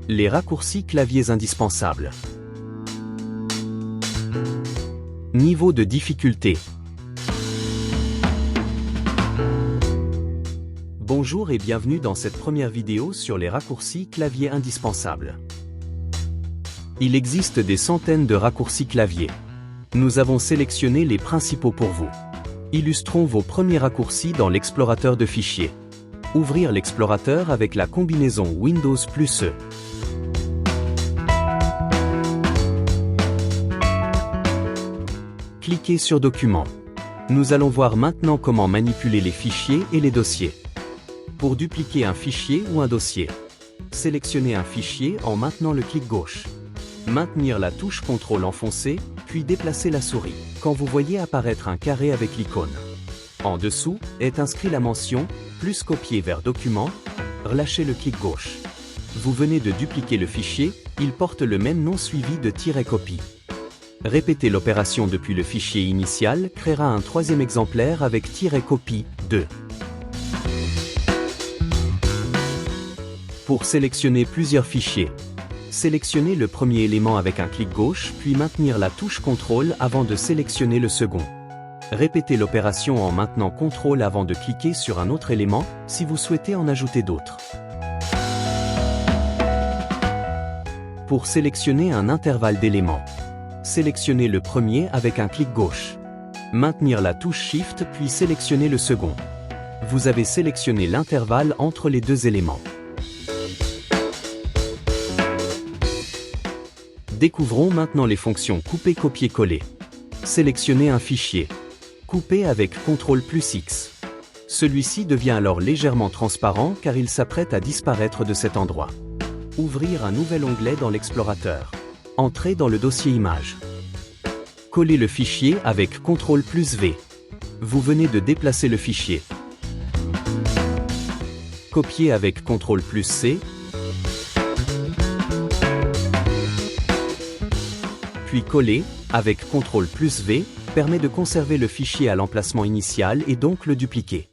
Les raccourcis claviers indispensables. Niveau de difficulté. Bonjour et bienvenue dans cette première vidéo sur les raccourcis clavier indispensables. Il existe des centaines de raccourcis clavier. Nous avons sélectionné les principaux pour vous. Illustrons vos premiers raccourcis dans l'explorateur de fichiers. Ouvrir l'explorateur avec la combinaison Windows plus E. Cliquez sur Documents. Nous allons voir maintenant comment manipuler les fichiers et les dossiers. Pour dupliquer un fichier ou un dossier, sélectionnez un fichier en maintenant le clic gauche. Maintenir la touche CTRL enfoncée, puis déplacer la souris, quand vous voyez apparaître un carré avec l'icône. En dessous, est inscrit la mention « plus copier vers document », relâchez le clic gauche. Vous venez de dupliquer le fichier, il porte le même nom suivi de "copie". Répéter l'opération depuis le fichier initial créera un troisième exemplaire avec "copie 2". Pour sélectionner plusieurs fichiers, sélectionnez le premier élément avec un clic gauche, puis maintenir la touche CTRL avant de sélectionner le second. Répétez l'opération en maintenant CTRL avant de cliquer sur un autre élément, si vous souhaitez en ajouter d'autres. Pour sélectionner un intervalle d'éléments, sélectionnez le premier avec un clic gauche. Maintenir la touche Shift puis sélectionner le second. Vous avez sélectionné l'intervalle entre les deux éléments. Découvrons maintenant les fonctions couper, copier, coller. Sélectionnez un fichier. Coupez avec CTRL+X. Celui-ci devient alors légèrement transparent car il s'apprête à disparaître de cet endroit. Ouvrir un nouvel onglet dans l'explorateur. Entrez dans le dossier Images. Collez le fichier avec CTRL+V. Vous venez de déplacer le fichier. Copier avec CTRL+C. Puis coller, avec CTRL+V, permet de conserver le fichier à l'emplacement initial et donc le dupliquer.